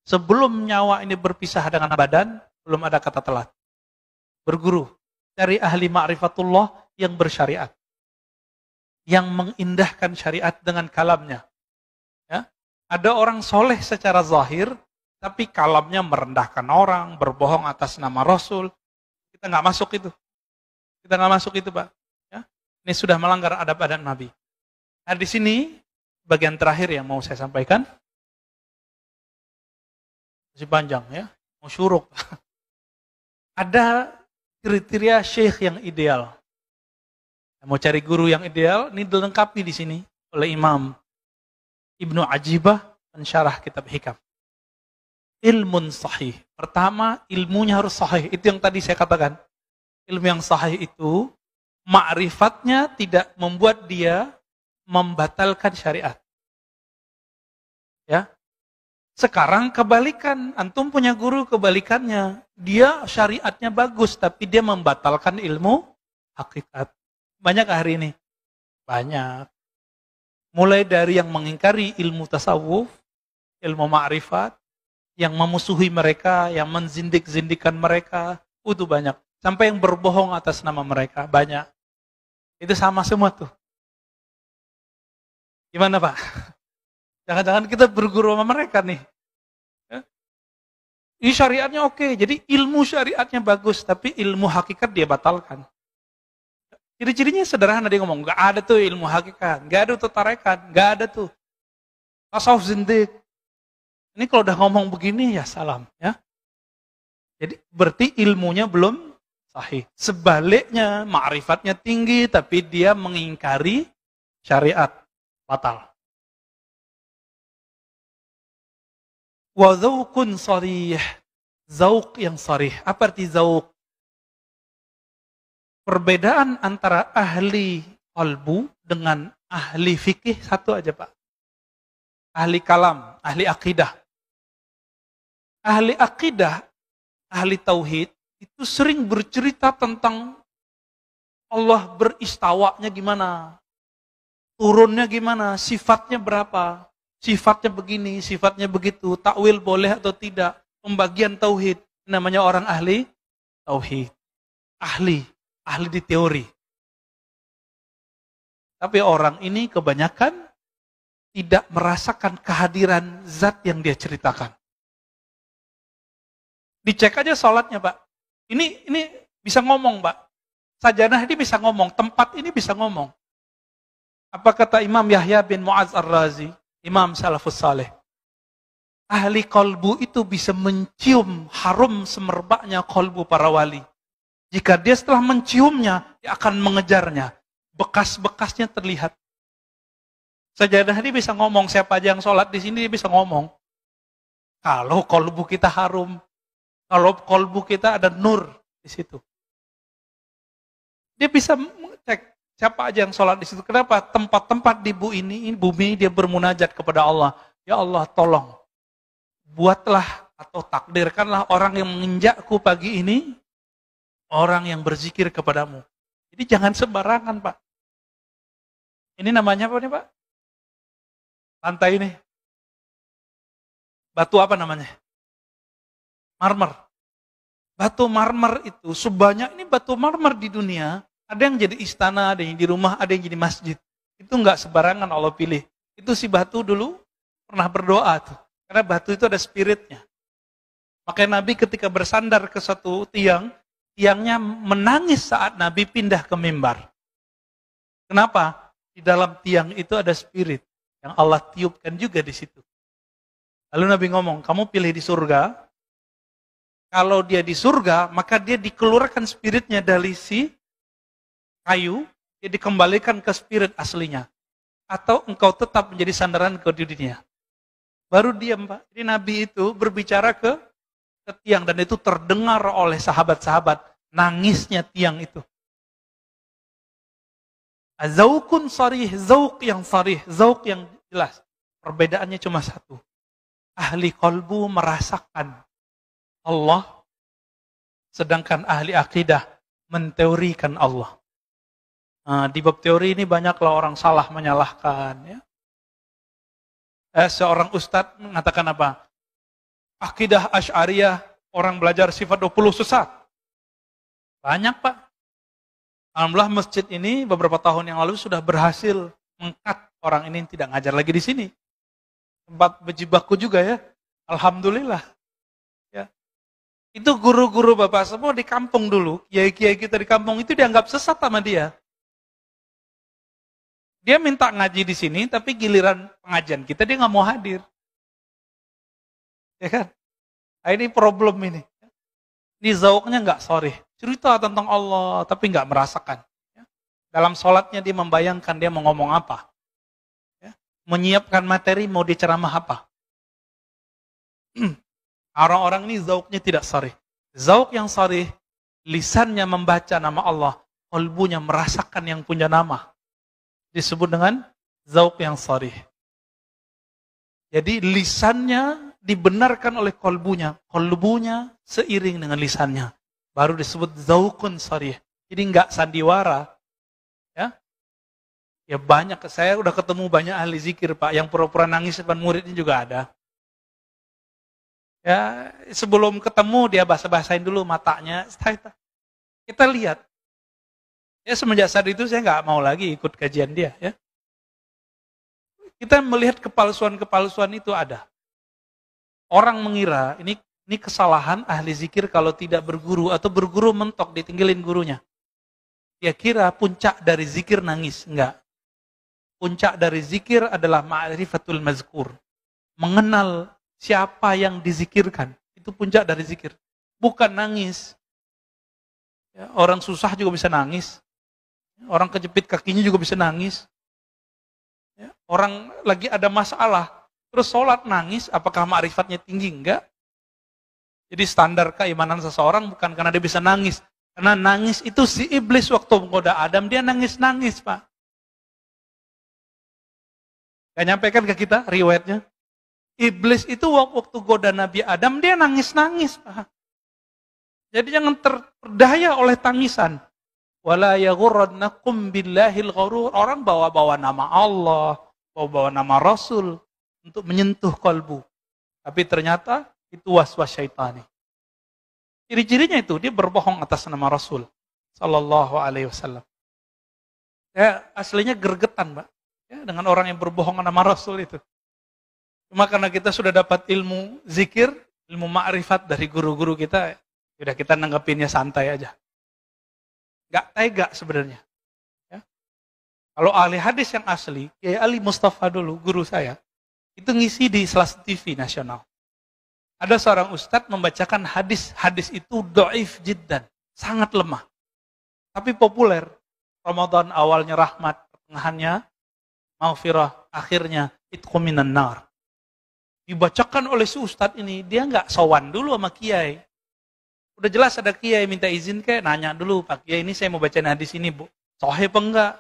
Sebelum nyawa ini berpisah dengan badan, belum ada kata telat. Berguru, cari ahli ma'rifatullah yang bersyariat. Yang mengindahkan syariat dengan kalamnya. Ya. Ada orang soleh secara zahir, tapi kalamnya merendahkan orang, berbohong atas nama Rasul. Kita nggak masuk itu. Kita nggak masuk itu, Pak. Ya. Ini sudah melanggar adab-adab Nabi. Nah, di sini bagian terakhir yang mau saya sampaikan. Masih panjang ya, mau syuruk. Ada kriteria syekh yang ideal. Mau cari guru yang ideal, ini dilengkapi di sini oleh Imam Ibnu Ajibah, pensyarah kitab Hikam. Ilmun sahih. Pertama, ilmunya harus sahih. Itu yang tadi saya katakan. Ilmu yang sahih itu, ma'rifatnya tidak membuat dia membatalkan syariat. Ya. Sekarang kebalikan, antum punya guru kebalikannya. Dia syariatnya bagus, tapi dia membatalkan ilmu hakikat. Banyak hari ini? Banyak. Mulai dari yang mengingkari ilmu tasawuf, ilmu ma'rifat, yang memusuhi mereka, yang menzindik-zindikan mereka, itu banyak. Sampai yang berbohong atas nama mereka, banyak. Itu sama semua tuh. Gimana Pak? Jangan-jangan kita berguru sama mereka nih. Ini syariatnya oke, jadi ilmu syariatnya bagus, tapi ilmu hakikat dia batalkan. Ciri-cirinya sederhana, dia ngomong, gak ada tuh ilmu hakikat, gak ada tuh tarekat, gak ada tuh tasawuf zindik. Ini kalau udah ngomong begini ya salam. Ya. Jadi berarti ilmunya belum sahih. Sebaliknya, ma'rifatnya tinggi, tapi dia mengingkari syariat, batal. Wa dzauqun sharih. Zauq yang sharih. Apa arti zauq? Perbedaan antara ahli qalbu dengan ahli fikih satu aja, Pak. Ahli kalam, ahli akidah. Ahli akidah, ahli tauhid itu sering bercerita tentang Allah beristawanya gimana, turunnya gimana, sifatnya berapa. Sifatnya begini, sifatnya begitu, takwil boleh atau tidak, pembagian tauhid, namanya orang ahli tauhid. Ahli di teori. Tapi orang ini kebanyakan tidak merasakan kehadiran zat yang dia ceritakan. Dicek aja sholatnya, Pak. Ini bisa ngomong, Pak. Sajanah ini bisa ngomong, tempat ini bisa ngomong. Apa kata Imam Yahya bin Mu'adz Ar-Razi? Imam Salafus Saleh. Ahli kolbu itu bisa mencium harum semerbaknya kolbu para wali. Jika dia setelah menciumnya, dia akan mengejarnya. Bekas-bekasnya terlihat. Sajadah ini bisa ngomong, siapa aja yang sholat di sini dia bisa ngomong. Kalau kolbu kita harum, kalau kolbu kita ada nur di situ. Dia bisa mengecek. Siapa aja yang sholat di situ? Kenapa? Tempat-tempat di bumi dia bermunajat kepada Allah. Ya Allah, tolong. Buatlah atau takdirkanlah orang yang menginjakku pagi ini, orang yang berzikir kepadamu. Jadi jangan sembarangan, Pak. Ini namanya apa nih, Pak? Lantai ini. Batu apa namanya? Marmer. Batu marmer itu, sebanyak ini batu marmer di dunia, ada yang jadi istana, ada yang di rumah, ada yang jadi masjid. Itu enggak sembarangan Allah pilih. Itu si batu dulu pernah berdoa tuh. Karena batu itu ada spiritnya. Makanya Nabi ketika bersandar ke satu tiang, tiangnya menangis saat Nabi pindah ke mimbar. Kenapa? Di dalam tiang itu ada spirit yang Allah tiupkan juga di situ. Lalu Nabi ngomong, kamu pilih di surga. Kalau dia di surga, maka dia dikeluarkan spiritnya dari si kayu, dia dikembalikan ke spirit aslinya. Atau engkau tetap menjadi sandaran ke dunia. Baru diam, Pak. Jadi Nabi itu berbicara ke tiang, dan itu terdengar oleh sahabat-sahabat. Nangisnya tiang itu. Zauqun sarih, zauq yang sarih, zauq yang jelas. Perbedaannya cuma satu. Ahli qalbu merasakan Allah, sedangkan ahli akidah menteorikan Allah. Nah, di bab teori ini banyaklah orang salah menyalahkan. Ya. Seorang ustadz mengatakan apa? Akidah Asy'ariyah, orang belajar sifat 20 sesat. Banyak, Pak. Alhamdulillah masjid ini beberapa tahun yang lalu sudah berhasil mengkat orang ini tidak ngajar lagi di sini. Tempat berjibaku juga ya. Alhamdulillah. Ya. Itu guru-guru Bapak semua di kampung dulu, kiai-kiai kita di kampung itu dianggap sesat sama dia. Dia minta ngaji di sini, tapi giliran pengajian kita dia nggak mau hadir. Ya kan? Nah, ini problem ini. Ini zauknya nggak sorry. Cerita tentang Allah, tapi nggak merasakan. Dalam sholatnya dia membayangkan dia mau ngomong apa. Menyiapkan materi mau diceramah apa. Orang-orang ini zauknya tidak sorry. Zauk yang sorry, lisannya membaca nama Allah, kalbunya merasakan yang punya nama. Disebut dengan zauk yang sorry. Jadi lisannya dibenarkan oleh kalbunya seiring dengan lisannya. Baru disebut zaukun sorry. Jadi enggak sandiwara. Ya banyak, saya udah ketemu banyak ahli zikir Pak, yang pura-pura nangis depan muridnya juga ada. Ya sebelum ketemu dia bahasa-bahasain dulu matanya. Kita lihat. Ya semenjak saat itu saya nggak mau lagi ikut kajian dia. Ya. Kita melihat kepalsuan-kepalsuan itu ada. Orang mengira ini kesalahan ahli zikir kalau tidak berguru atau berguru mentok ditinggalin gurunya. Dia kira puncak dari zikir nangis, enggak. Puncak dari zikir adalah ma'rifatul mazkur. Mengenal siapa yang dizikirkan. Itu puncak dari zikir. Bukan nangis. Ya, orang susah juga bisa nangis. Orang kejepit kakinya juga bisa nangis. Ya, orang lagi ada masalah. Terus sholat nangis, apakah ma'rifatnya tinggi? Enggak. Jadi standar keimanan seseorang bukan karena dia bisa nangis. Karena nangis itu si iblis waktu menggoda Adam, dia nangis-nangis Pak. Gak nyampaikan ke kita riwayatnya. Iblis itu waktu goda Nabi Adam, dia nangis-nangis Pak. Jadi jangan terperdaya oleh tangisan. Wala yaghurrannakum billahil gharur. Orang bawa-bawa nama Allah, bawa-bawa nama Rasul untuk menyentuh kalbu. Tapi ternyata itu waswas syaitani. Ciri-cirinya itu dia berbohong atas nama Rasul sallallahu alaihi wasallam. Ya, aslinya gergetan, Mbak. Ya, dengan orang yang berbohong nama Rasul itu. Cuma karena kita sudah dapat ilmu zikir, ilmu ma'rifat dari guru-guru kita, sudah kita nanggapinnya santai aja. Gak tega sebenarnya. Ya. Kalau ahli hadis yang asli, Kiai Ali Mustafa dulu, guru saya, itu ngisi di salah satu TV nasional. Ada seorang ustadz membacakan hadis itu dhaif jiddan, sangat lemah. Tapi populer. Ramadan awalnya rahmat, pertengahannya maghfirah, akhirnya itqu minan nar. Dibacakan oleh si ustadz ini, dia nggak sowan dulu sama kiai. Udah jelas ada kiai minta izin kayak nanya dulu, Pak Kiai ini saya mau bacain hadis ini, Bu. Sahih apa enggak?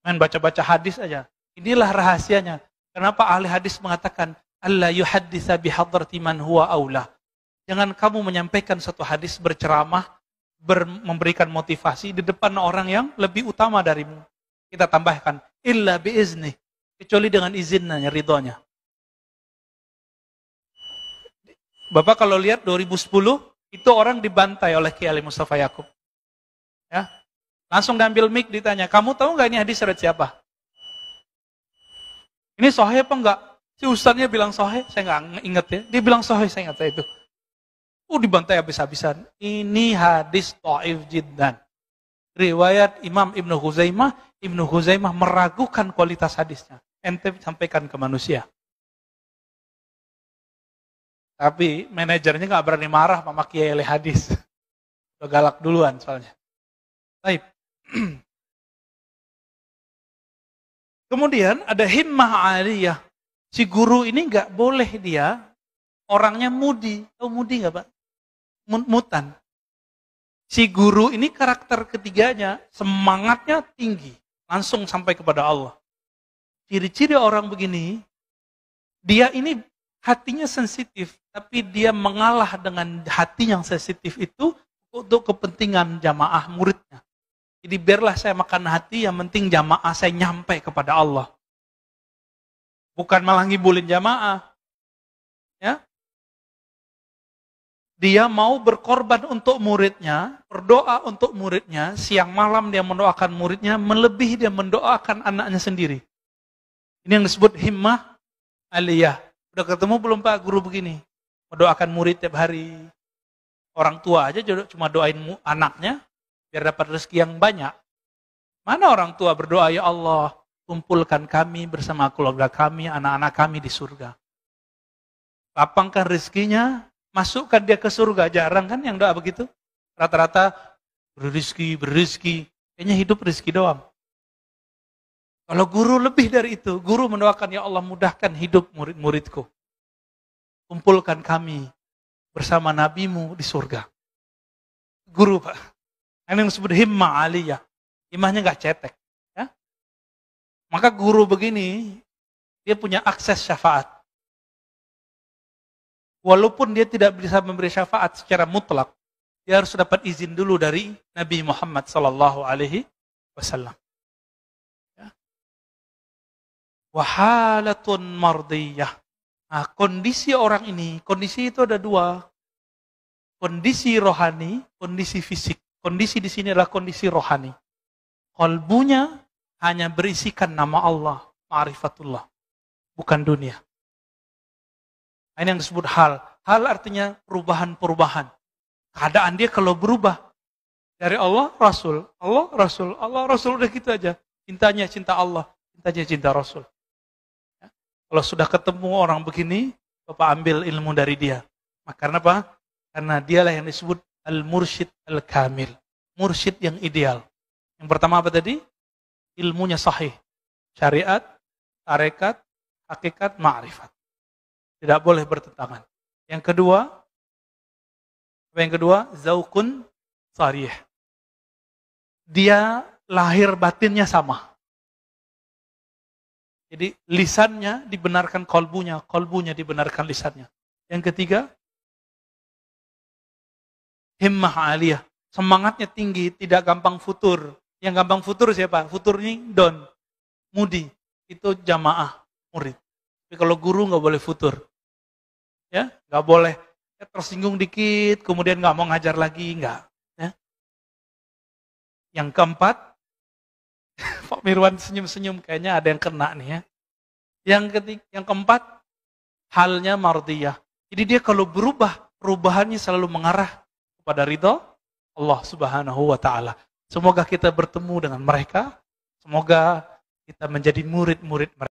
Main baca-baca hadis aja. Inilah rahasianya. Kenapa ahli hadis mengatakan Allah yuhadditsa bihadrati man huwa aula. Jangan kamu menyampaikan satu hadis berceramah, memberikan motivasi di depan orang yang lebih utama darimu. Kita tambahkan illa biizni, kecuali dengan izinnya, ridhonya. Bapak kalau lihat 2010 itu orang dibantai oleh Kiai Ali Mustafa Yakub. Ya. Langsung diambil mic ditanya, "Kamu tahu enggak ini hadis riwayat siapa?" Ini sahih apa enggak? Si ustadznya bilang sahih, saya enggak ingat ya. Dia bilang sahih, saya ingat itu. Dibantai habis-habisan. Ini hadis dhaif jiddan. Riwayat Imam Ibnu Huzaimah meragukan kualitas hadisnya. Ente sampaikan ke manusia. Tapi manajernya nggak berani marah sama Kiai Ali hadis. Udah galak duluan soalnya. Baik. Kemudian ada himmah aliyah. Si guru ini nggak boleh dia orangnya mudi. Tahu mudi nggak Pak? Mutan. Si guru ini karakter ketiganya semangatnya tinggi. Langsung sampai kepada Allah. Ciri-ciri orang begini, dia ini hatinya sensitif, tapi dia mengalah dengan hati yang sensitif itu untuk kepentingan jamaah muridnya. Jadi biarlah saya makan hati, yang penting jamaah saya nyampe kepada Allah. Bukan malah ngibulin jamaah. Ya. Dia mau berkorban untuk muridnya, berdoa untuk muridnya, siang malam dia mendoakan muridnya, melebihi dia mendoakan anaknya sendiri. Ini yang disebut himmah aliyah. Udah ketemu belum Pak guru begini? Mendoakan murid tiap hari. Orang tua aja cuma doain anaknya, biar dapat rezeki yang banyak. Mana orang tua berdoa, ya Allah, kumpulkan kami bersama keluarga kami, anak-anak kami di surga. Lapangkan rezekinya, masukkan dia ke surga. Jarang kan yang doa begitu? Rata-rata berizki. Kayaknya hidup rezeki doang. Kalau guru lebih dari itu, guru mendoakan, ya Allah mudahkan hidup murid-muridku. Kumpulkan kami bersama nabimu di surga. Guru Pak. Ini yang disebut himmah aliyah. Himmahnya gak cetek. Ya? Maka guru begini, dia punya akses syafaat. Walaupun dia tidak bisa memberi syafaat secara mutlak, dia harus dapat izin dulu dari Nabi Muhammad SAW. Ya. Wahalatun mardiyah. Nah, kondisi orang ini, kondisi itu ada dua. Kondisi rohani, kondisi fisik. Kondisi di sini adalah kondisi rohani. Qalbunya hanya berisikan nama Allah, ma'rifatullah, bukan dunia. Ini yang disebut hal. Hal artinya perubahan-perubahan. Keadaan dia kalau berubah dari Allah, Rasul, Allah, Rasul, Allah, Rasul, udah gitu aja. Cintanya cinta Allah, cintanya cinta Rasul. Ya. Kalau sudah ketemu orang begini, Bapak ambil ilmu dari dia. Karena apa? Karena dialah yang disebut al-mursyid al-kamil. Mursyid yang ideal. Yang pertama apa tadi? Ilmunya sahih. Syariat, tarekat, hakikat, ma'rifat. Tidak boleh bertentangan. Yang kedua, apa yang kedua? Zaukun sarih. Dia lahir batinnya sama. Jadi lisannya dibenarkan kolbunya, kolbunya dibenarkan lisannya. Yang ketiga, himmah aliyah. Semangatnya tinggi, tidak gampang futur. Yang gampang futur siapa? Futur ini don, mudi. Itu jamaah, murid. Tapi kalau guru nggak boleh futur. Ya, nggak boleh tersinggung dikit, kemudian nggak mau ngajar lagi, nggak. Ya. Yang keempat, Pak Mirwan senyum-senyum, kayaknya ada yang kena nih ya. Yang keempat, halnya mardiyah. Jadi dia kalau berubah, perubahannya selalu mengarah kepada ridha Allah Subhanahu wa Ta'ala. Semoga kita bertemu dengan mereka, semoga kita menjadi murid-murid mereka.